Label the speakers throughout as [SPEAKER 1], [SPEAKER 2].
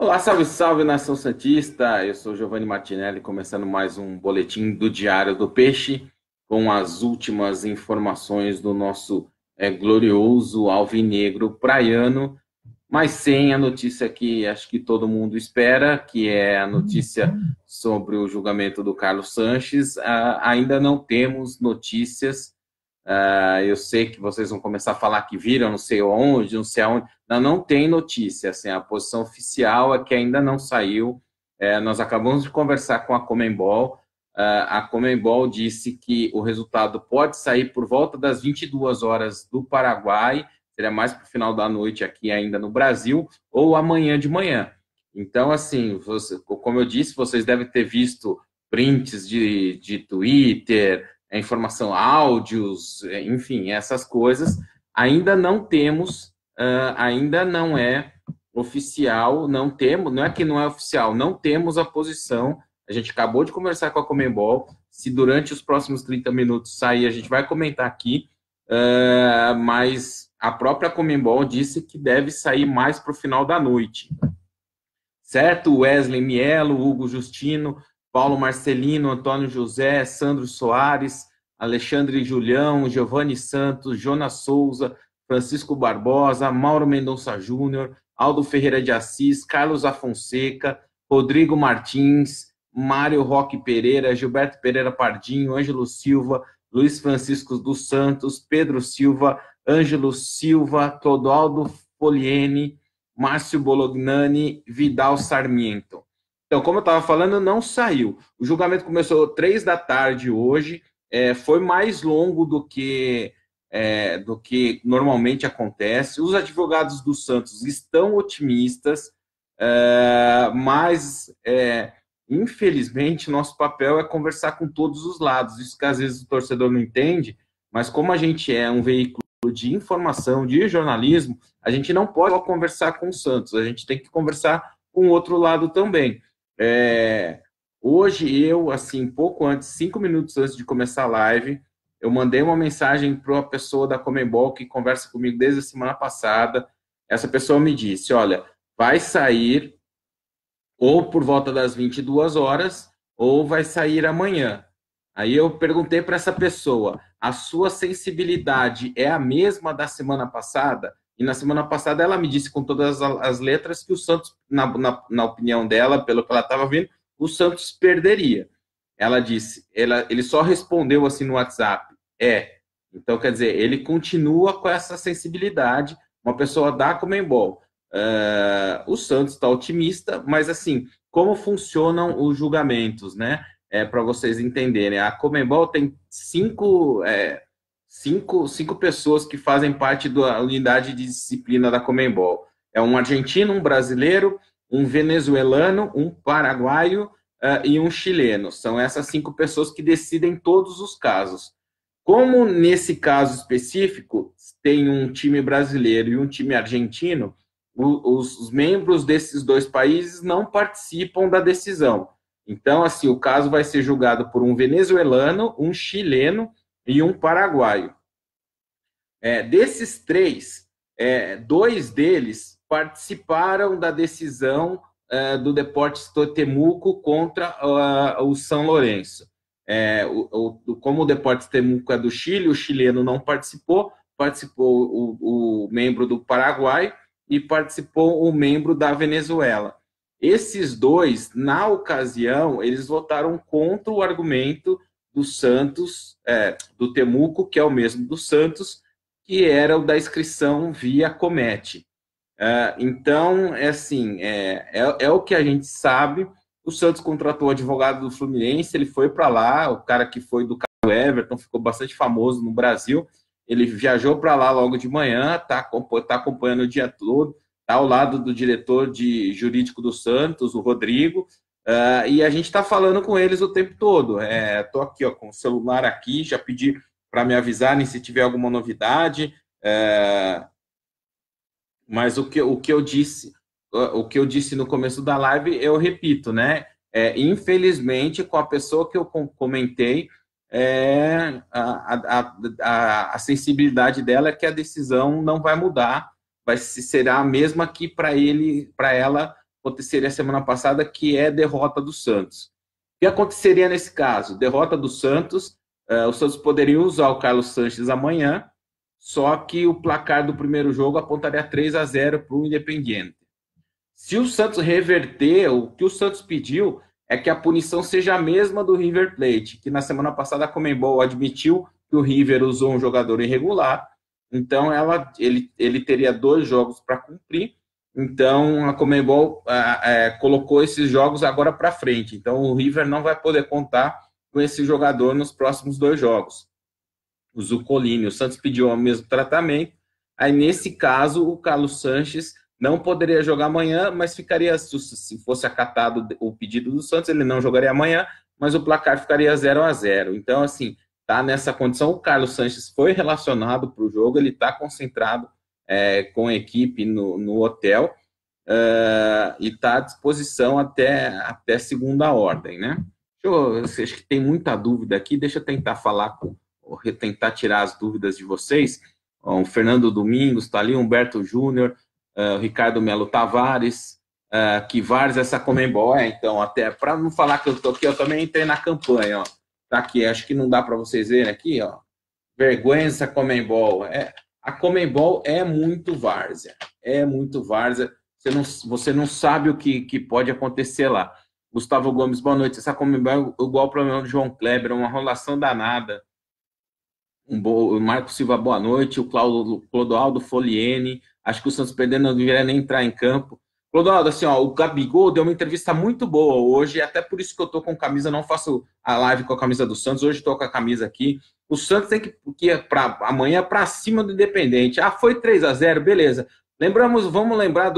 [SPEAKER 1] Olá, salve, salve, nação santista. Eu sou Giovanni Martinelli, começando mais um boletim do Diário do Peixe, com as últimas informações do nosso glorioso alvinegro praiano, mas sem a notícia que acho que todo mundo espera, que é a notícia sobre o julgamento do Carlos Sanches. Ainda não temos notícias. Eu sei que vocês vão começar a falar que viram, não sei onde, não sei aonde. Não tem notícia. Assim, a posição oficial é que ainda não saiu. Nós acabamos de conversar com a Conmebol. A Conmebol disse que o resultado pode sair por volta das 22 horas do Paraguai, seria mais para o final da noite aqui ainda no Brasil, ou amanhã de manhã. Então, assim, como eu disse, vocês devem ter visto prints de Twitter, informação, áudios, enfim, essas coisas. Ainda não temos, ainda não é oficial, não é que não é oficial, não temos a posição. A gente acabou de conversar com a Conmebol. Se durante os próximos 30 minutos sair, a gente vai comentar aqui, mas a própria Conmebol disse que deve sair mais para o final da noite. Certo? Wesley Mielo, Hugo Justino, Paulo Marcelino, Antônio José, Sandro Soares, Alexandre Julião, Giovanni Santos, Jonas Souza, Francisco Barbosa, Mauro Mendonça Júnior, Aldo Ferreira de Assis, Carlos Afonseca, Rodrigo Martins, Mário Roque Pereira, Gilberto Pereira Pardinho, Ângelo Silva, Luiz Francisco dos Santos, Pedro Silva, Ângelo Silva, Clodoaldo Poliene, Márcio Bolognani, Vidal Sarmiento. Então, como eu estava falando, não saiu. O julgamento começou 3 da tarde hoje, foi mais longo do que normalmente acontece. Os advogados do Santos estão otimistas, mas infelizmente nosso papel é conversar com todos os lados. Isso que às vezes o torcedor não entende, mas como a gente é um veículo de informação, de jornalismo, a gente não pode só conversar com o Santos, a gente tem que conversar com o outro lado também. Hoje eu, assim, pouco antes, 5 minutos antes de começar a live, eu mandei uma mensagem para a pessoa da Conmebol que conversa comigo desde a semana passada. Essa pessoa me disse, olha, vai sair ou por volta das 22 horas ou vai sair amanhã. Aí eu perguntei para essa pessoa, a sua sensibilidade é a mesma da semana passada? E na semana passada ela me disse com todas as letras que o Santos, na opinião dela, pelo que ela estava vendo, o Santos perderia. Ela disse, ele só respondeu assim no WhatsApp, Então, quer dizer, ele continua com essa sensibilidade, uma pessoa da Conmebol. O Santos está otimista, mas assim, como funcionam os julgamentos, né? Para vocês entenderem, a Conmebol tem cinco pessoas que fazem parte da unidade de disciplina da Conmebol. É um argentino, um brasileiro, um venezuelano, um paraguaio e um chileno. São essas 5 pessoas que decidem todos os casos. Como nesse caso específico tem um time brasileiro e um time argentino, os membros desses 2 países não participam da decisão. Então, assim, o caso vai ser julgado por um venezuelano, um chileno e um paraguaio. Desses 3, 2 deles participaram da decisão do Deportes Temuco contra o São Lourenço. Como o Deportes Temuco é do Chile, o chileno não participou o membro do Paraguai e participou o membro da Venezuela. Esses 2, na ocasião, eles votaram contra o argumento do Santos, do Temuco, que é o mesmo do Santos, que era o da inscrição via Comete. Então, assim, é o que a gente sabe. O Santos contratou o advogado do Fluminense, ele foi para lá, o cara que foi do caso Everton, ficou bastante famoso no Brasil. Ele viajou para lá logo de manhã, está acompanhando o dia todo, está ao lado do diretor jurídico do Santos, o Rodrigo, e a gente está falando com eles o tempo todo. Estou aqui com o celular aqui, já pedi para me avisarem se tiver alguma novidade, mas o que eu disse no começo da live, eu repito, né? Infelizmente, com a pessoa que eu comentei, a sensibilidade dela é que a decisão não vai mudar, será a mesma que para ela aconteceria semana passada, que é derrota do Santos. O que aconteceria nesse caso? Derrota do Santos, o Santos poderia usar o Carlos Sanches amanhã, só que o placar do primeiro jogo apontaria 3-0 para o Independiente. Se o Santos reverter, o que o Santos pediu é que a punição seja a mesma do River Plate, que na semana passada a Conmebol admitiu que o River usou um jogador irregular, então ele teria 2 jogos para cumprir, então a Conmebol colocou esses jogos agora para frente, então o River não vai poder contar com esse jogador nos próximos 2 jogos. O Zucolini, o Santos pediu o mesmo tratamento, aí nesse caso o Carlos Sanches não poderia jogar amanhã, mas ficaria, se fosse acatado o pedido do Santos, ele não jogaria amanhã, mas o placar ficaria 0-0. Então, assim, tá nessa condição. O Carlos Sanches foi relacionado para o jogo, ele está concentrado com a equipe no hotel e está à disposição até segunda ordem, né? Eu acho que tem muita dúvida aqui, deixa eu tentar tentar tirar as dúvidas de vocês. O Fernando Domingos está ali, Humberto Júnior, o Ricardo Melo Tavares, que vários essa Conmebol, então, até para não falar que eu tô aqui, eu também entrei na campanha, ó. Tá aqui, acho que não dá para vocês verem aqui, ó. Vergonha essa Conmebol. A Conmebol é muito várzea, você não sabe o que pode acontecer lá. Gustavo Gomes, boa noite. Essa Conmebol é igual o problema do João Kleber, uma enrolação danada. O Marco Silva, boa noite. O Clodoaldo Foliene, acho que o Santos perdendo não deveria nem entrar em campo. Clodoaldo, assim, ó, o Gabigol deu uma entrevista muito boa hoje, até por isso que eu tô com camisa, não faço a live com a camisa do Santos, hoje tô com a camisa aqui. O Santos tem que ir amanhã para cima do Independente. Foi 3-0, beleza. Vamos lembrar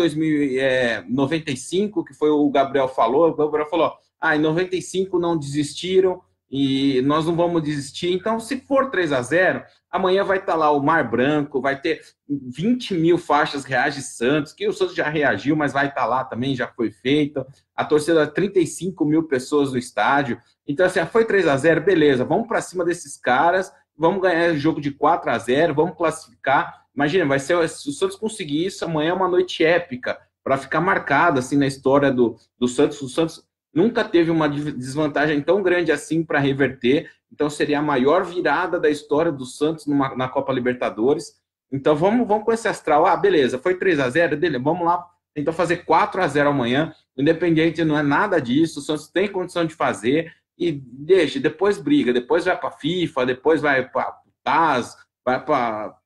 [SPEAKER 1] 95, que foi o Gabriel falou. O Gabriel falou, em 95 não desistiram e nós não vamos desistir. Então, se for 3-0, amanhã vai estar lá o Mar Branco, vai ter 20 mil faixas reais de Santos, que o Santos já reagiu, mas vai estar lá também, já foi feito. A torcida, 35 mil pessoas no estádio. Então, assim, foi 3-0, beleza, vamos para cima desses caras, vamos ganhar o jogo de 4-0, vamos classificar. Imagina, se o Santos conseguir isso, amanhã é uma noite épica, para ficar marcada assim, na história do Santos. O Santos nunca teve uma desvantagem tão grande assim para reverter, então seria a maior virada da história do Santos na Copa Libertadores. Então vamos com esse astral. Beleza, foi 3-0, vamos lá, tentar fazer 4-0 amanhã. Independente não é nada disso, o Santos tem condição de fazer e depois briga, depois vai para a FIFA, depois vai para TAS, vai para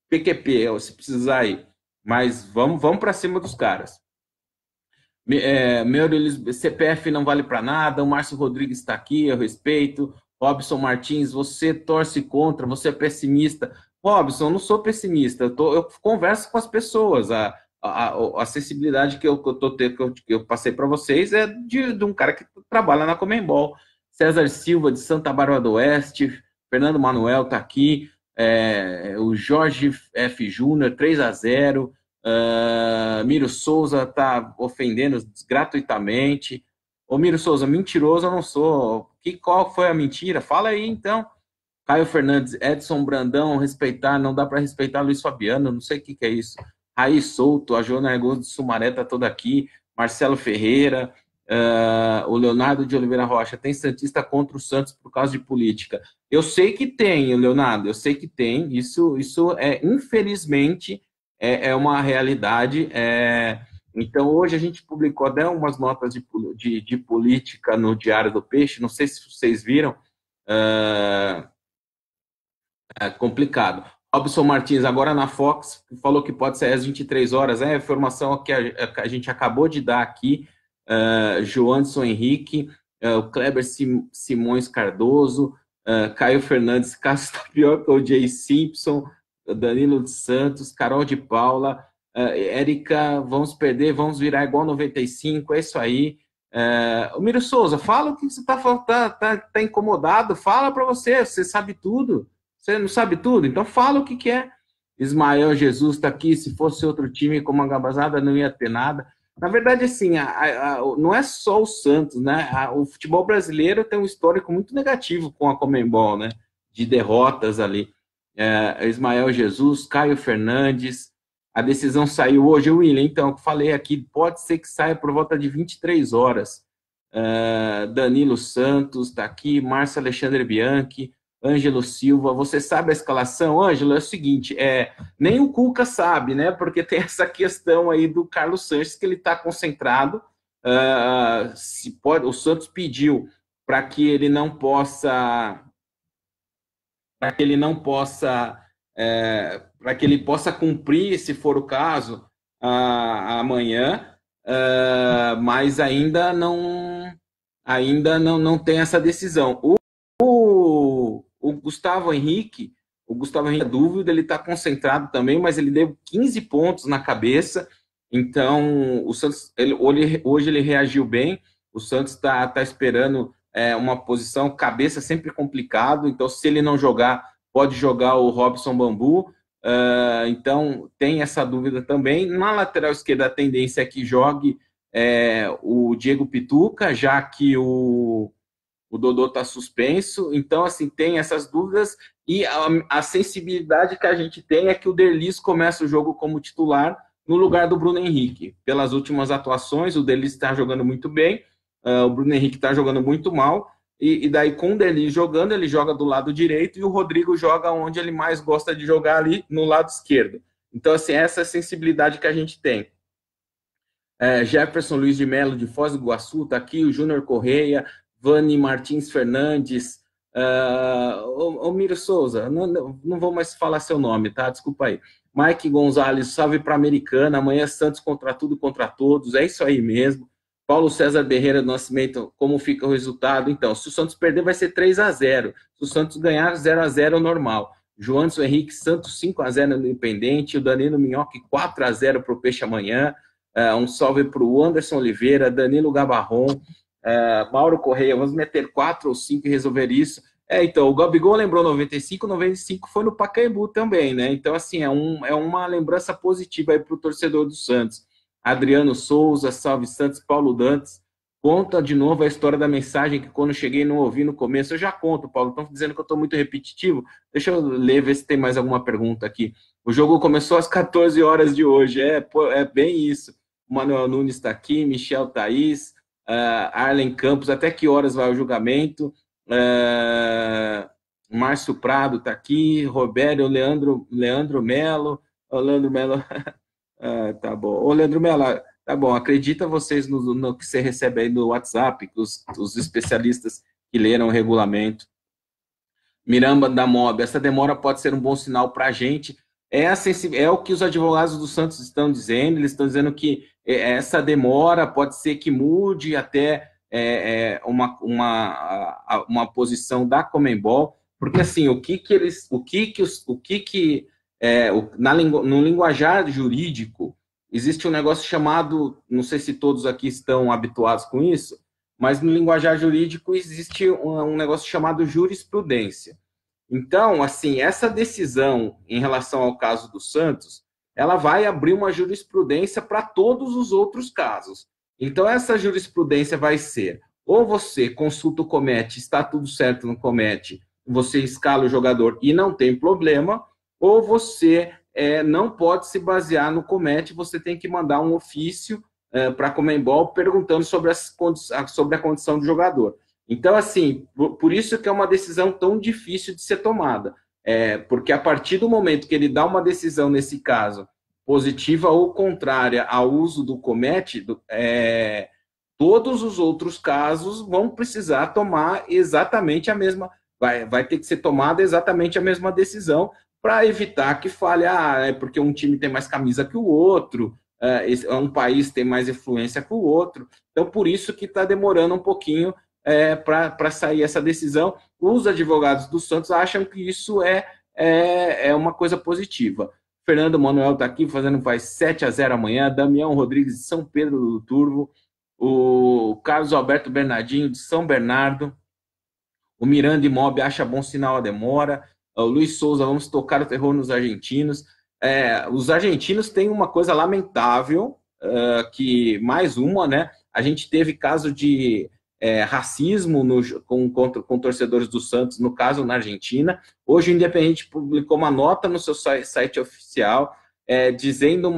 [SPEAKER 1] PQP, se precisar ir. Mas vamos para cima dos caras. CPF não vale para nada. O Márcio Rodrigues está aqui, eu respeito. Robson Martins, você torce contra, você é pessimista. Robson, eu não sou pessimista, eu converso com as pessoas. A acessibilidade que eu passei para vocês é de um cara que trabalha na Conmebol. César Silva, de Santa Bárbara do Oeste. Fernando Manuel está aqui. O Jorge F. Júnior, 3-0. Miro Souza está ofendendo gratuitamente. Ô Miro Souza, mentiroso eu não sou. Qual foi a mentira? Fala aí então. Caio Fernandes, Edson Brandão, respeitar, não dá para respeitar Luiz Fabiano, não sei o que é isso. Raí Souto, a Joana Argoso de Sumaré está toda aqui. Marcelo Ferreira, o Leonardo de Oliveira Rocha, tem santista contra o Santos por causa de política. Eu sei que tem, Leonardo, eu sei que tem. Isso infelizmente, é uma realidade. Então, hoje a gente publicou até umas notas de política no Diário do Peixe, não sei se vocês viram. É complicado. Robson Martins, agora na Fox, falou que pode ser às 23 horas. É a informação que a gente acabou de dar aqui. Joanderson Henrique, o Kleber Simões Cardoso, Caio Fernandes, Cássio Tapioca, o Jay Simpson, Danilo de Santos, Carol de Paula, Érica, vamos perder, vamos virar igual 95, é isso aí. O Miro Souza, fala o que você tá incomodado, fala para você sabe tudo. Você não sabe tudo? Então fala o que é. Ismael Jesus está aqui, se fosse outro time como a Gabazada não ia ter nada. Na verdade, assim, não é só o Santos, né? O futebol brasileiro tem um histórico muito negativo com a Conmebol, né? De derrotas ali. Ismael Jesus, Caio Fernandes, A decisão saiu hoje, William, então, eu falei aqui, pode ser que saia por volta de 23 horas. Danilo Santos está aqui, Márcio Alexandre Bianchi, Ângelo Silva. Você sabe a escalação, Ângelo? É o seguinte, nem o Cuca sabe, né? Porque tem essa questão aí do Carlos Sanches, que ele está concentrado. O Santos pediu para que ele não possa para que ele possa cumprir, se for o caso, amanhã, mas ainda não tem essa decisão. O Gustavo Henrique é dúvida, ele está concentrado também, mas ele deu 15 pontos na cabeça, então o Santos, hoje ele reagiu bem, o Santos está esperando uma posição, cabeça sempre complicado, então se ele não jogar, pode jogar o Robson Bambu, então tem essa dúvida também. Na lateral esquerda a tendência é que jogue o Diego Pituca, já que o Dodô está suspenso, então assim, tem essas dúvidas, e a sensibilidade que a gente tem é que o Derlis começa o jogo como titular no lugar do Bruno Henrique. Pelas últimas atuações, o Derlis está jogando muito bem, o Bruno Henrique está jogando muito mal, e daí com o Derlis jogando, ele joga do lado direito, e o Rodrigo joga onde ele mais gosta de jogar, ali no lado esquerdo. Então, assim, essa é a sensibilidade que a gente tem. Jefferson Luiz de Melo, de Foz do Iguaçu, está aqui, o Júnior Correia, Vani Martins Fernandes, Miro Souza, não vou mais falar seu nome, tá? Desculpa aí. Mike Gonzalez, salve para a Americana, amanhã Santos contra tudo e contra todos, é isso aí mesmo. Paulo César Berreira do Nascimento, como fica o resultado? Então, se o Santos perder, vai ser 3-0. Se o Santos ganhar, 0-0 normal. Joanderson Henrique, Santos 5-0 no Independente. O Danilo Minhoque, 4-0 para o Peixe amanhã. Um salve para o Anderson Oliveira, Danilo Gabarron, Mauro Correia. Vamos meter 4 ou 5 e resolver isso. Então, o Gabigol lembrou 95 foi no Pacaembu também, né? Então, assim, é uma lembrança positiva aí para o torcedor do Santos. Adriano Souza, salve Santos, Paulo Dantes, conta de novo a história da mensagem que quando cheguei não ouvi no começo. Eu já conto, Paulo, estão dizendo que eu estou muito repetitivo. Deixa eu ler, ver se tem mais alguma pergunta aqui. O jogo começou às 14 horas de hoje, é bem isso. O Manuel Nunes está aqui, Michel Thaís, Arlen Campos, até que horas vai o julgamento? Márcio Prado está aqui, Roberto, Leandro Melo, tá bom. Ô, Leandro Mello, tá bom, acredita vocês no que você recebe aí no WhatsApp, os especialistas que leram o regulamento. Miramba da Mob, essa demora pode ser um bom sinal para a gente. É o que os advogados do Santos estão dizendo, eles estão dizendo que essa demora pode ser que mude até uma posição da Conmebol, porque assim, no linguajar jurídico, existe um negócio chamado, não sei se todos aqui estão habituados com isso, mas no linguajar jurídico existe um negócio chamado jurisprudência. Então, assim, essa decisão em relação ao caso do Santos, ela vai abrir uma jurisprudência para todos os outros casos. Então, essa jurisprudência vai ser, ou você consulta o COMET, está tudo certo no COMET, você escala o jogador e não tem problema, ou você não pode se basear no COMET, você tem que mandar um ofício para a Conmebol perguntando sobre a condição do jogador. Então, assim, por isso que é uma decisão tão difícil de ser tomada, porque a partir do momento que ele dá uma decisão, nesse caso, positiva ou contrária ao uso do COMET, todos os outros casos vão precisar tomar exatamente a mesma, vai ter que ser tomada exatamente a mesma decisão, para evitar que fale, porque um time tem mais camisa que o outro, um país tem mais influência que o outro. Então, por isso que está demorando um pouquinho para sair essa decisão. Os advogados do Santos acham que isso é uma coisa positiva. Fernando Manuel está aqui, vai 7-0 amanhã. Damião Rodrigues, de São Pedro do Turvo. O Carlos Alberto Bernardinho, de São Bernardo. O Miranda Imob acha bom sinal a demora. O Luiz Souza, vamos tocar o terror nos argentinos. Os argentinos têm uma coisa lamentável, que mais uma, né? A gente teve caso de racismo com torcedores do Santos, no caso na Argentina. Hoje o Independiente publicou uma nota no seu site oficial dizendo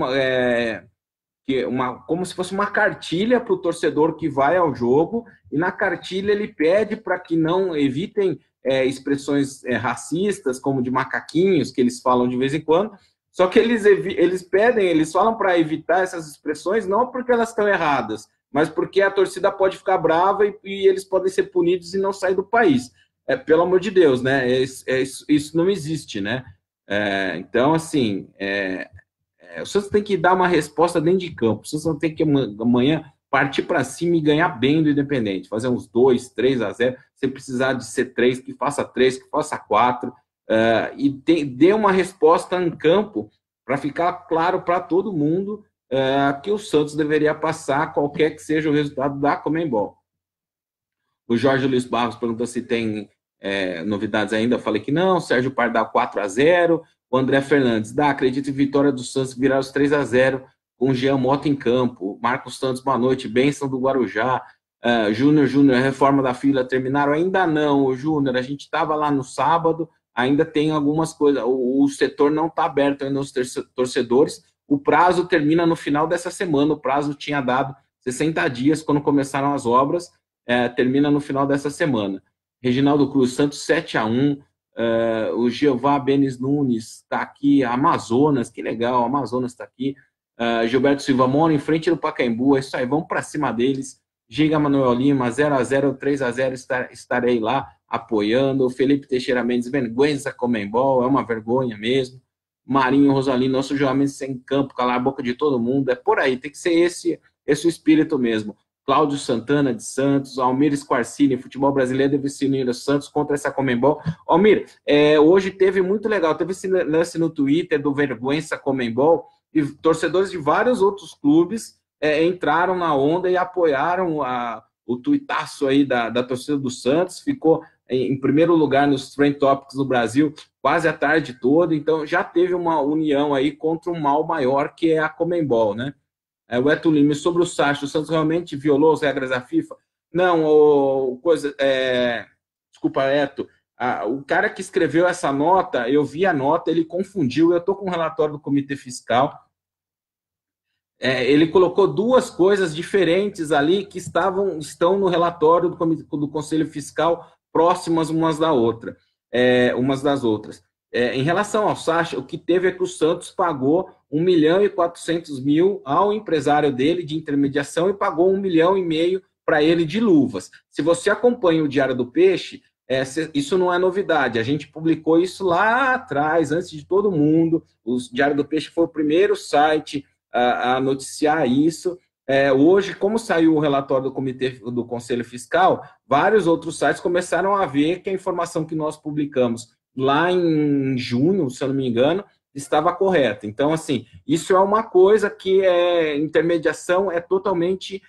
[SPEAKER 1] como se fosse uma cartilha para o torcedor que vai ao jogo, e na cartilha ele pede para que não evitem expressões racistas, como de macaquinhos, que eles falam de vez em quando, só que eles falam para evitar essas expressões, não porque elas estão erradas, mas porque a torcida pode ficar brava e eles podem ser punidos e não sair do país. Pelo amor de Deus, né? Isso não existe, né? Então, assim, o Santos tem que dar uma resposta dentro de campo. O Santos tem que amanhã partir para cima e ganhar bem do Independente, fazer uns 2, 3-0. Se precisar de ser 3, que faça 3, que faça 4, e dê uma resposta em campo para ficar claro para todo mundo que o Santos deveria passar qualquer que seja o resultado da Conmebol. O Jorge Luiz Barros perguntou se tem novidades ainda. Eu falei que não. Sérgio Pardal 4-0. O André Fernandes, acredito em vitória do Santos virar os 3-0 com o Jean Mota em campo. Marcos Santos, boa noite. Bênção do Guarujá. Júnior, reforma da fila terminaram? Ainda não, Júnior. A gente estava lá no sábado, ainda tem algumas coisas. O setor não está aberto ainda aos torcedores. O prazo termina no final dessa semana. O prazo tinha dado 60 dias quando começaram as obras. Termina no final dessa semana. Reginaldo Cruz, Santos 7-1. O Jeová Benes Nunes está aqui. Amazonas, que legal, Amazonas está aqui. Gilberto Silva, mora em frente do Pacaembu. É isso aí, vamos para cima deles. Giga Manuel Lima, 0-0, 3-0, estarei lá apoiando. Felipe Teixeira Mendes, vergonha Conmebol, é uma vergonha mesmo. Marinho Rosalino, nosso jogamento sem campo, calar a boca de todo mundo. É por aí, tem que ser esse o espírito mesmo. Cláudio Santana de Santos, Almir Squarcini, futebol brasileiro deve se unir aos Santos contra essa Conmebol. Almir, hoje teve muito legal, teve esse lance no Twitter do vergonha Conmebol, e torcedores de vários outros clubes entraram na onda e apoiaram o tuitaço aí da torcida do Santos, ficou em primeiro lugar nos Trend Topics do Brasil quase a tarde toda, então já teve uma união aí contra um mal maior que é a Conmebol, né? O Eto Lima, sobre o Sacha, o Santos realmente violou as regras da FIFA? Não, desculpa, Eto, o cara que escreveu essa nota, eu vi a nota, ele confundiu, eu estou com o relatório do Comitê Fiscal, ele colocou duas coisas diferentes ali que estão no relatório do Conselho Fiscal próximas umas das outras. Em relação ao Sacha, o que teve é que o Santos pagou 1.400.000 ao empresário dele de intermediação e pagou 1,5 milhão para ele de luvas. Se você acompanha o Diário do Peixe, isso não é novidade. A gente publicou isso lá atrás, antes de todo mundo. O Diário do Peixe foi o primeiro site a noticiar isso. Hoje, como saiu o relatório do Conselho Fiscal, vários outros sites começaram a ver que a informação que nós publicamos lá em junho, se eu não me engano, estava correta. Então, assim, isso é uma coisa que intermediação é totalmente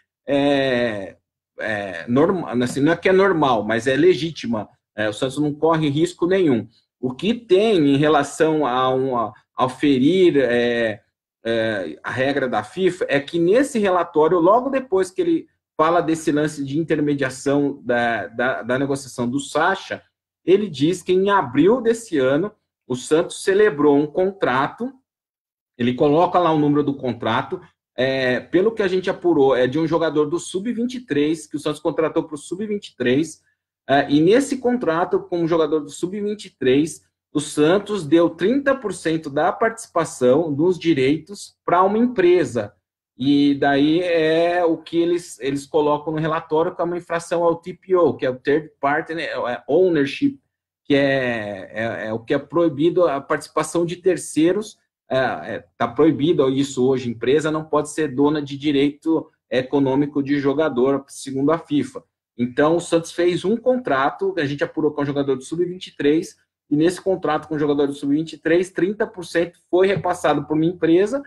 [SPEAKER 1] normal, assim, não é que é normal, mas é legítima. O Santos não corre risco nenhum. O que tem em relação ao ferir a regra da FIFA é que nesse relatório, logo depois que ele fala desse lance de intermediação da negociação do Sacha, ele diz que em abril desse ano o Santos celebrou um contrato, ele coloca lá o número do contrato, pelo que a gente apurou, é de um jogador do Sub-23, que o Santos contratou para o Sub-23, e nesse contrato com o jogador do Sub-23, o Santos deu 30% da participação dos direitos para uma empresa, e daí é o que eles colocam no relatório como uma infração ao TPO, que é o Third Party Ownership, que é o que é proibido, a participação de terceiros, está proibido isso hoje, empresa não pode ser dona de direito econômico de jogador, segundo a FIFA. Então, o Santos fez um contrato, a gente apurou com o jogador do Sub-23, e nesse contrato com o jogador do Sub-23, 30% foi repassado por uma empresa,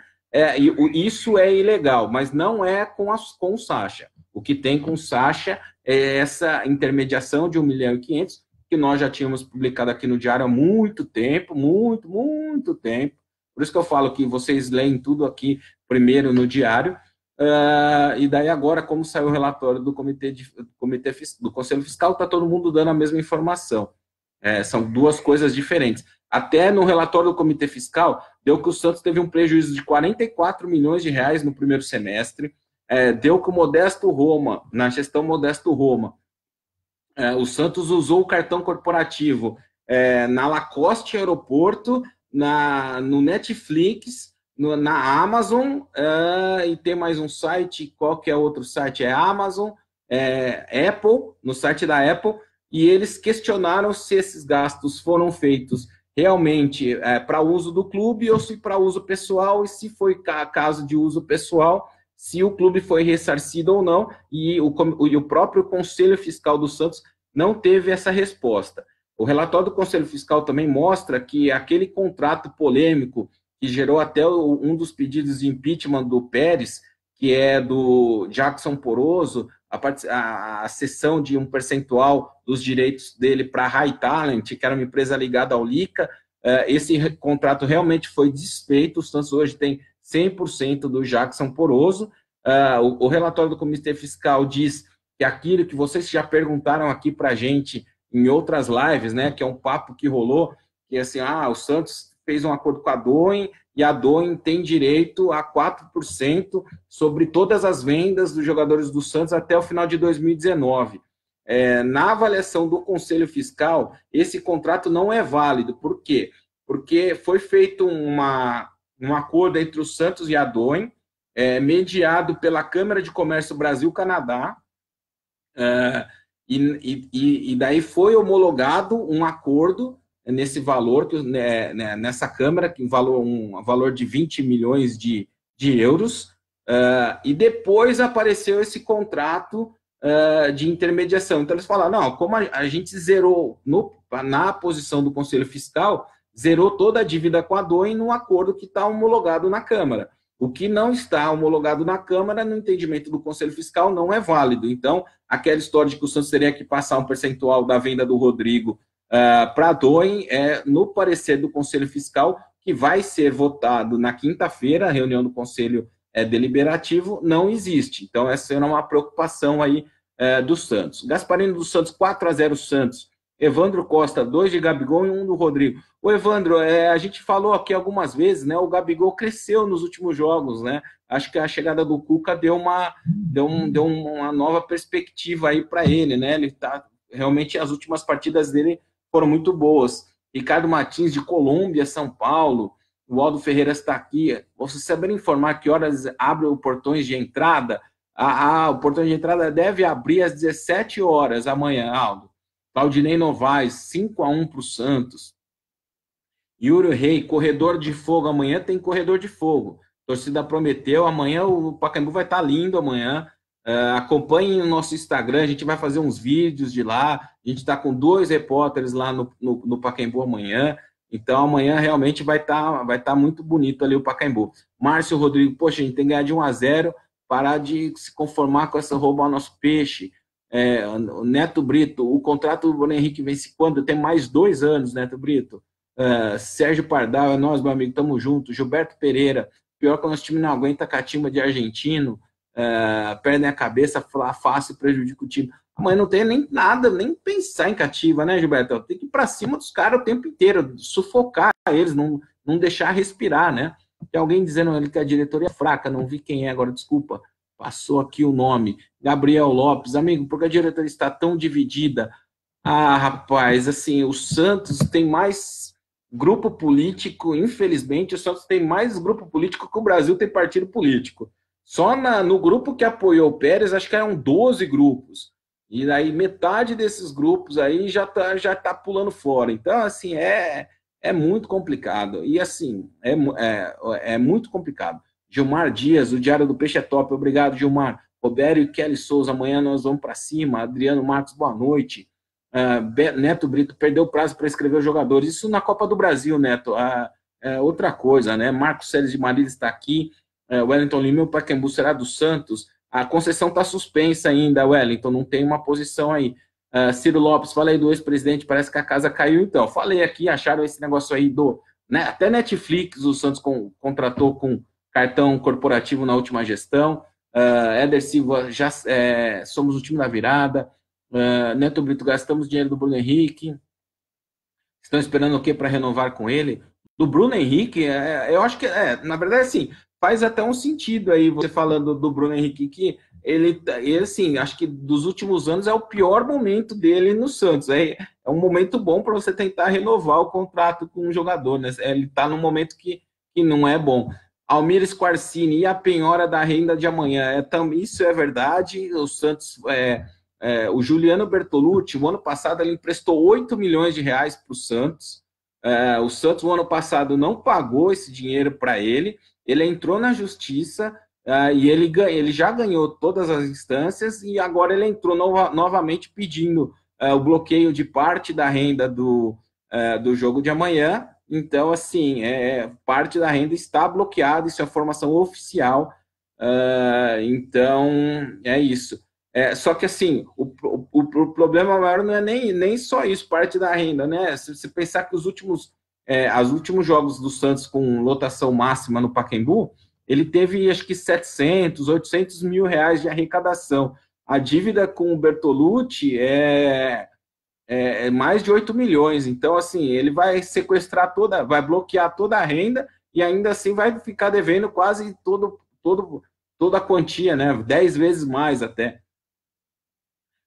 [SPEAKER 1] e isso é ilegal, mas não é com o Sacha. O que tem com o Sacha é essa intermediação de 1,5 milhão, que nós já tínhamos publicado aqui no Diário há muito tempo, muito tempo. Por isso que eu falo que vocês leem tudo aqui primeiro no Diário, e daí agora, como saiu o relatório do do Conselho Fiscal, está todo mundo dando a mesma informação. São duas coisas diferentes. Até no relatório do Comitê Fiscal, deu que o Santos teve um prejuízo de 44 milhões de reais no primeiro semestre, deu que o Modesto Roma, na gestão Modesto Roma, o Santos usou o cartão corporativo na Lacoste Aeroporto, no Netflix, na Amazon, e tem mais um site, qual que é outro site? É Amazon, Apple, no site da Apple, e eles questionaram se esses gastos foram feitos realmente para uso do clube ou se para uso pessoal, e se foi caso de uso pessoal, se o clube foi ressarcido ou não, e o próprio Conselho Fiscal do Santos não teve essa resposta. O relatório do Conselho Fiscal também mostra que aquele contrato polêmico que gerou até um dos pedidos de impeachment do Pérez, que é do Jackson Poroso, a cessão de um percentual dos direitos dele para a High Talent, que era uma empresa ligada ao Lica, esse contrato realmente foi desfeito, o Santos hoje tem 100% do Jackson Poroso. O relatório do Comitê Fiscal diz que aquilo que vocês já perguntaram aqui para a gente em outras lives, né, que é um papo que rolou, que é assim, o Santos fez um acordo com a Doen, e a Doen tem direito a 4% sobre todas as vendas dos jogadores do Santos até o final de 2019. Na avaliação do Conselho Fiscal, esse contrato não é válido. Por quê? Porque foi feito um acordo entre o Santos e a Doen, mediado pela Câmara de Comércio Brasil-Canadá, e daí foi homologado um acordo nesse valor, nessa Câmara, um valor de 20 milhões de euros, e depois apareceu esse contrato de intermediação. Então eles falaram, não, como a gente zerou na posição do Conselho Fiscal, zerou toda a dívida com a Doen num acordo que está homologado na Câmara. O que não está homologado na Câmara, no entendimento do Conselho Fiscal, não é válido. Então, aquela história de que o Santos teria que passar um percentual da venda do Rodrigo para a Doen, no parecer do Conselho Fiscal, que vai ser votado na quinta-feira, a reunião do Conselho Deliberativo, não existe. Então, essa era uma preocupação aí do Santos. Gasparino do Santos, 4-0 Santos. Evandro Costa, 2 de Gabigol e 1 do Rodrigo. O Evandro, a gente falou aqui algumas vezes, né? O Gabigol cresceu nos últimos jogos, né? Acho que a chegada do Cuca deu uma nova perspectiva aí para ele, né? Ele tá realmente, as últimas partidas dele foram muito boas. Ricardo Martins de Colômbia, São Paulo. O Aldo Ferreira está aqui. Você saber informar que horas abre o portões de entrada? O portão de entrada deve abrir às 17 horas amanhã, Aldo. Claudinei Novaes, 5-1 para o Santos. Yuri Rei, corredor de fogo. Amanhã tem corredor de fogo. Torcida prometeu. Amanhã o Pacaembu vai estar lindo amanhã. Acompanhem o nosso Instagram. A gente vai fazer uns vídeos de lá. A gente está com 2 repórteres lá no Pacaembu amanhã. Então amanhã realmente vai estar muito bonito ali o Pacaembu. Márcio Rodrigo, poxa, a gente tem que ganhar de 1-0. Parar de se conformar com essa roubar o nosso peixe. Neto Brito, o contrato do Bruno Henrique vence quando? Tem mais 2 anos, Neto Brito. Sérgio Pardal, nós, meu amigo, tamo junto. Gilberto Pereira, pior que o nosso time não aguenta catimba de argentino, perdem a cabeça, fácil, prejudica o time. Amanhã não tem nem nada, nem pensar em cativa, né, Gilberto? Tem que ir pra cima dos caras o tempo inteiro, sufocar eles, não deixar respirar, né? Tem alguém dizendo ali que a diretoria é fraca, não vi quem é agora, desculpa. Passou aqui o nome. Gabriel Lopes, amigo, por que a diretoria está tão dividida? Rapaz, assim, o Santos tem mais grupo político, infelizmente, o Santos tem mais grupo político que o Brasil tem partido político. Só no grupo que apoiou o Pérez, acho que eram 12 grupos. E daí metade desses grupos aí já tá pulando fora. Então, assim, é muito complicado. E, assim, é muito complicado. Gilmar Dias, o Diário do Peixe é top. Obrigado, Gilmar. Roberto e Kelly Souza, amanhã nós vamos para cima. Adriano Marcos, boa noite. Neto Brito, perdeu o prazo para escrever os jogadores. Isso na Copa do Brasil, Neto. Outra coisa, né? Marcos Sérgio de Marília está aqui. Wellington Lima, o Pacaembu será do Santos. A concessão está suspensa ainda, Wellington, não tem uma posição aí. Ciro Lopes, falei do ex-presidente, parece que a casa caiu. Então, falei aqui, acharam esse negócio aí né, até Netflix o Santos contratou com cartão corporativo na última gestão. Éder Silva, já somos o time da virada. Neto Brito, gastamos dinheiro do Bruno Henrique. Estão esperando o quê para renovar com ele? Do Bruno Henrique, eu acho que, na verdade, assim, faz até um sentido aí você falando do Bruno Henrique, que ele assim, acho que dos últimos anos é o pior momento dele no Santos. É um momento bom para você tentar renovar o contrato com um jogador, né? Ele está num momento que não é bom. Almir Squarcini e a penhora da renda de amanhã. Isso é verdade. O Santos, o Juliano Bertolucci, o ano passado, ele emprestou 8 milhões de reais para o Santos. O Santos, no ano passado, não pagou esse dinheiro para ele. Ele entrou na justiça e ele já ganhou todas as instâncias e agora ele entrou novamente pedindo o bloqueio de parte da renda do jogo de amanhã. Então, assim, parte da renda está bloqueada, isso é formação oficial. Então, é isso. Só que, assim, o problema maior não é nem só isso, parte da renda, né? Se você pensar que os últimos jogos do Santos com lotação máxima no Pacaembu, ele teve, acho que, 700, 800 mil reais de arrecadação. A dívida com o Bertolucci é mais de 8 milhões. Então, assim, ele vai sequestrar vai bloquear toda a renda e ainda assim vai ficar devendo quase toda a quantia, né? 10 vezes mais até.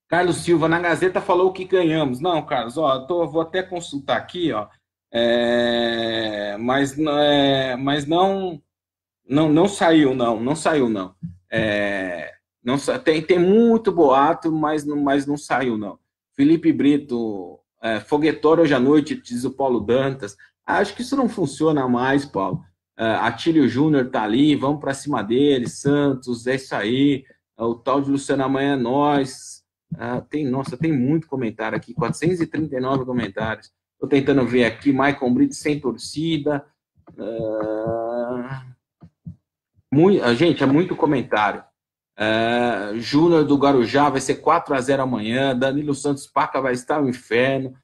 [SPEAKER 1] Carlos Silva, na Gazeta falou que ganhamos. Não, Carlos, ó, vou até consultar aqui, ó. Mas não saiu, não saiu, não. Não tem muito boato, mas não saiu, não. Felipe Brito, foguetório hoje à noite, diz o Paulo Dantas. Acho que isso não funciona mais, Paulo. Atílio Júnior tá ali, vamos para cima dele, Santos, é isso aí. O tal de Luciano Amanhã é nós. Tem muito comentário aqui, 439 comentários. Estou tentando ver aqui, Maicon Brito sem torcida. Gente, é muito comentário. Júnior do Guarujá vai ser 4-0 amanhã. Danilo Santos Paca vai estar no inferno.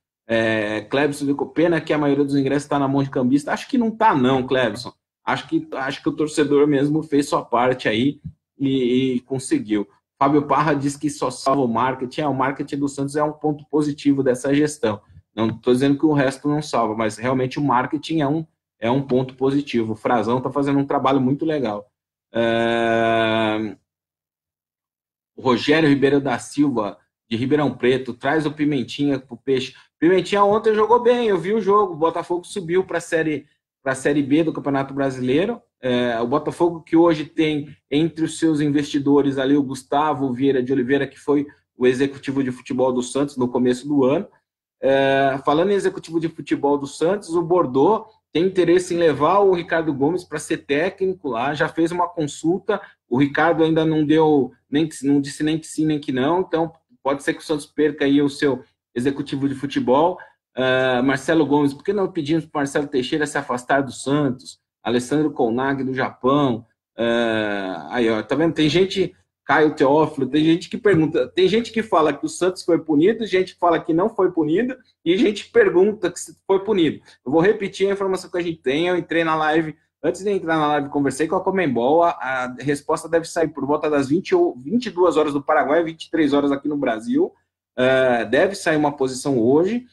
[SPEAKER 1] Clebson ficou pena que a maioria dos ingressos está na mão de cambista. Acho que não está, não, Clebson. Acho que o torcedor mesmo fez sua parte aí e conseguiu. Fábio Parra diz que só salva o marketing. O marketing do Santos é um ponto positivo dessa gestão. Não estou dizendo que o resto não salva, mas realmente o marketing é um ponto positivo. O Frazão está fazendo um trabalho muito legal. O Rogério Ribeiro da Silva, de Ribeirão Preto, traz o Pimentinha pro Peixe. Pimentinha ontem jogou bem, eu vi o jogo. O Botafogo subiu para a série B do Campeonato Brasileiro. O Botafogo, que hoje tem entre os seus investidores ali o Gustavo Vieira de Oliveira, que foi o executivo de futebol do Santos no começo do ano. Falando em executivo de futebol do Santos, o Bordeaux tem interesse em levar o Ricardo Gomes para ser técnico lá, já fez uma consulta, o Ricardo ainda não disse nem que sim, nem que não, então pode ser que o Santos perca aí o seu executivo de futebol. Marcelo Gomes, por que não pedimos para Marcelo Teixeira se afastar do Santos? Alessandro Colnaghi do Japão. Aí, ó, tá vendo? Tem gente, Caio Teófilo, tem gente que pergunta, tem gente que fala que o Santos foi punido, gente que fala que não foi punido, e gente que pergunta que foi punido. Eu vou repetir a informação que a gente tem. Eu entrei na live, antes de entrar na live, conversei com a Conmebol, a resposta deve sair por volta das 22 horas do Paraguai, 23 horas aqui no Brasil. Deve sair uma posição hoje.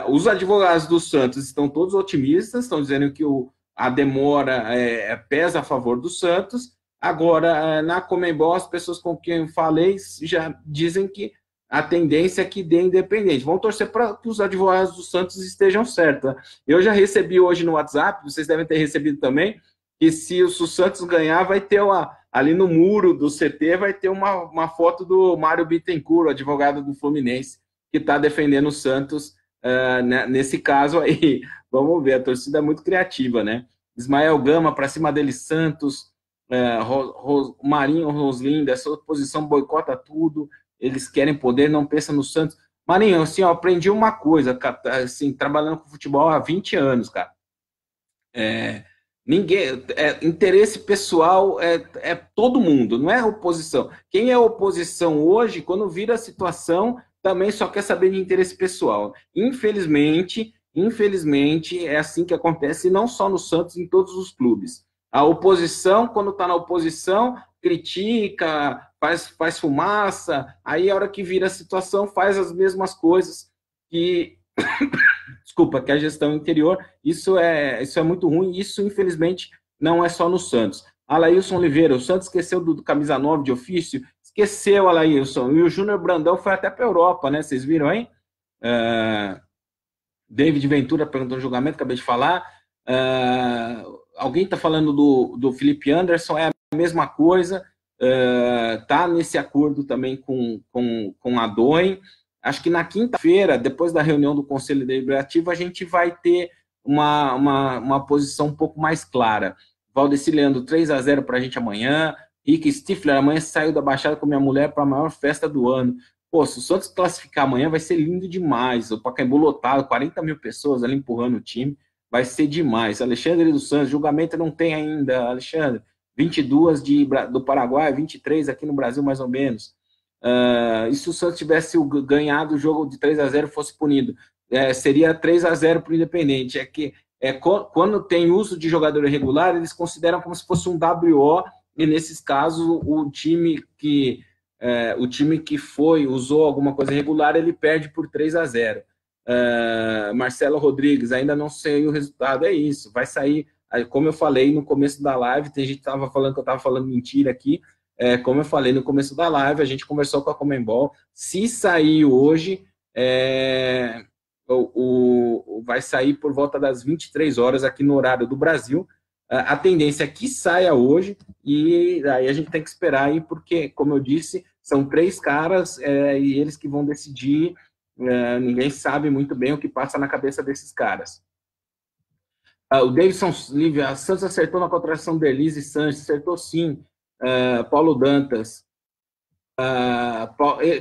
[SPEAKER 1] Os advogados do Santos estão todos otimistas, estão dizendo que a demora pesa a favor do Santos. Agora, na Conmebol, as pessoas com quem eu falei já dizem que a tendência é que dê independente. Vamos torcer para que os advogados do Santos estejam certos. Eu já recebi hoje no WhatsApp, vocês devem ter recebido também, que se o Santos ganhar, vai ter ali no muro do CT, vai ter uma foto do Mário Bittencourt, o advogado do Fluminense, que está defendendo o Santos nesse caso aí. Vamos ver, a torcida é muito criativa, né? Ismael Gama, para cima dele, Santos... Marinho, Roslinda, essa oposição boicota tudo, eles querem poder, não pensam no Santos. Marinho, assim, eu aprendi uma coisa, assim, trabalhando com futebol há 20 anos, cara. Interesse pessoal é todo mundo, não é oposição. Quem é oposição hoje, quando vira a situação, também só quer saber de interesse pessoal. Infelizmente, é assim que acontece, não só no Santos, em todos os clubes. A oposição, quando está na oposição, critica, faz fumaça, aí a hora que vira a situação faz as mesmas coisas que desculpa, que a gestão interior, isso é muito ruim, isso infelizmente não é só no Santos. Alailson Oliveira, o Santos esqueceu do camisa 9 de ofício, esqueceu, Alailson, e o Júnior Brandão foi até para a Europa, né, vocês viram, hein? David Ventura perguntou no julgamento, acabei de falar. Alguém está falando do Felipe Anderson, é a mesma coisa, está nesse acordo também com a DOEM. Acho que na quinta-feira, depois da reunião do Conselho Deliberativo, a gente vai ter uma posição um pouco mais clara. Valdeci Leandro, 3-0 para a gente amanhã. Rick Stifler, amanhã saiu da Baixada com minha mulher para a maior festa do ano. Pô, se o Santos classificar amanhã, vai ser lindo demais. O Pacaembu lotado, 40 mil pessoas ali empurrando o time. Vai ser demais. Alexandre dos Santos, julgamento não tem ainda, Alexandre. 22 do Paraguai, 23 aqui no Brasil, mais ou menos. E se o Santos tivesse ganhado o jogo de 3-0 fosse punido? Seria 3-0 para o Independente. Quando tem uso de jogador irregular, eles consideram como se fosse um WO, e nesses casos, o time que usou alguma coisa irregular, ele perde por 3-0. Marcelo Rodrigues, ainda não sei o resultado, é isso, vai sair, como eu falei no começo da live, tem gente que estava falando que eu estava falando mentira aqui, como eu falei no começo da live, a gente conversou com a Conmebol, se sair hoje, vai sair por volta das 23 horas aqui no horário do Brasil. A tendência é que saia hoje, e aí a gente tem que esperar aí, porque, como eu disse, são 3 caras, e eles que vão decidir, ninguém sabe muito bem o que passa na cabeça desses caras. O Davidson Lívia, Santos acertou na contratação de Elise Sanches, acertou sim. Paulo Dantas,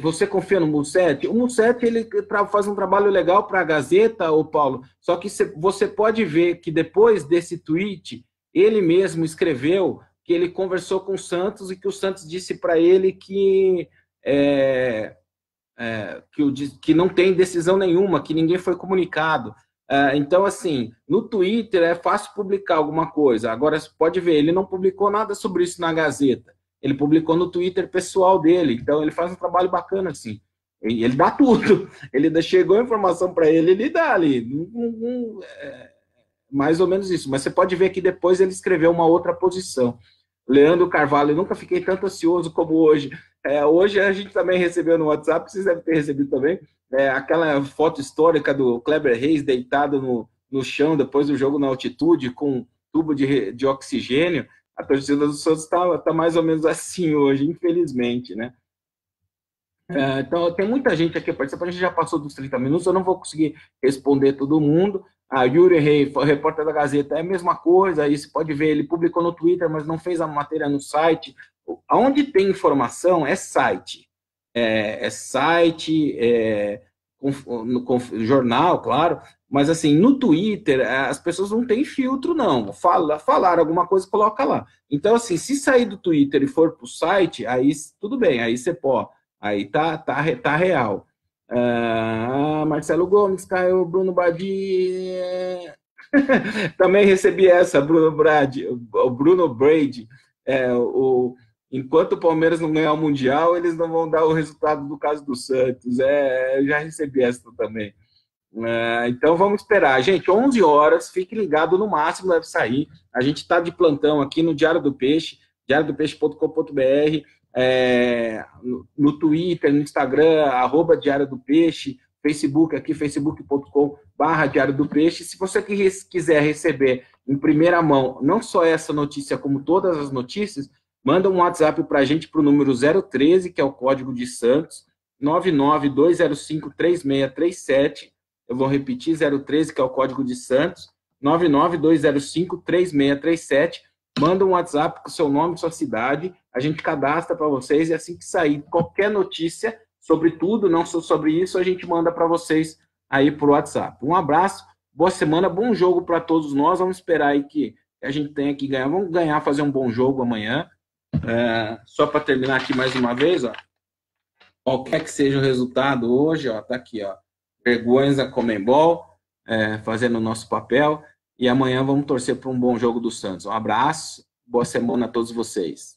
[SPEAKER 1] você confia no Mussete? O Mussete, ele faz um trabalho legal para a Gazeta, ô Paulo, só que você pode ver que depois desse tweet, ele mesmo escreveu que ele conversou com o Santos e que o Santos disse para ele que não tem decisão nenhuma, que ninguém foi comunicado. Então, assim, no Twitter é fácil publicar alguma coisa. Agora, você pode ver, ele não publicou nada sobre isso na Gazeta. Ele publicou no Twitter pessoal dele. Então, ele faz um trabalho bacana, assim. Ele dá tudo. Ele chegou a informação para ele, ele dá ali. Mais ou menos isso. Mas você pode ver que depois ele escreveu uma outra posição. Leandro Carvalho, eu nunca fiquei tanto ansioso como hoje. Hoje a gente também recebeu no WhatsApp, vocês devem ter recebido também, aquela foto histórica do Kleber Reis deitado no chão depois do jogo na altitude, com um tubo de oxigênio. A torcida do Santos está mais ou menos assim hoje, infelizmente, né? Então, tem muita gente aqui participando, a gente já passou dos 30 minutos, eu não vou conseguir responder todo mundo. A Yuri Rei, repórter da Gazeta, é a mesma coisa, aí você pode ver, ele publicou no Twitter, mas não fez a matéria no site. Onde tem informação é site. No jornal, claro, mas assim, no Twitter, as pessoas não têm filtro, não. Falar alguma coisa, coloca lá. Então, assim, se sair do Twitter e for para o site, aí tudo bem, aí você pode. Aí tá real. Marcelo Gomes, Caio, Bruno Brady. Também recebi essa, Bruno Brady, o Bruno Brady. Enquanto o Palmeiras não ganhar o Mundial, eles não vão dar o resultado do caso do Santos. Eu já recebi essa também. Então vamos esperar. Gente, 11 horas, fique ligado, no máximo deve sair. A gente está de plantão aqui no Diário do Peixe, diariodopeixe.com.br, no Twitter, no Instagram, @Diário do Peixe, Facebook aqui, facebook.com/Diário do Peixe. Se você quiser receber em primeira mão, não só essa notícia, como todas as notícias, manda um WhatsApp para a gente para o número 013, que é o código de Santos, 992053637. Eu vou repetir, 013, que é o código de Santos, 992053637. Manda um WhatsApp com o seu nome, sua cidade, a gente cadastra para vocês, e assim que sair qualquer notícia sobre tudo, não só sobre isso, a gente manda para vocês aí por WhatsApp. Um abraço, boa semana, bom jogo para todos nós. Vamos esperar aí que a gente tenha que ganhar. Vamos ganhar, fazer um bom jogo amanhã. Só para terminar aqui mais uma vez, ó, qualquer que seja o resultado hoje, ó, tá aqui, ó, vergonhas da Conmebol, fazendo o nosso papel, e amanhã vamos torcer para um bom jogo do Santos. Um abraço, boa semana a todos vocês.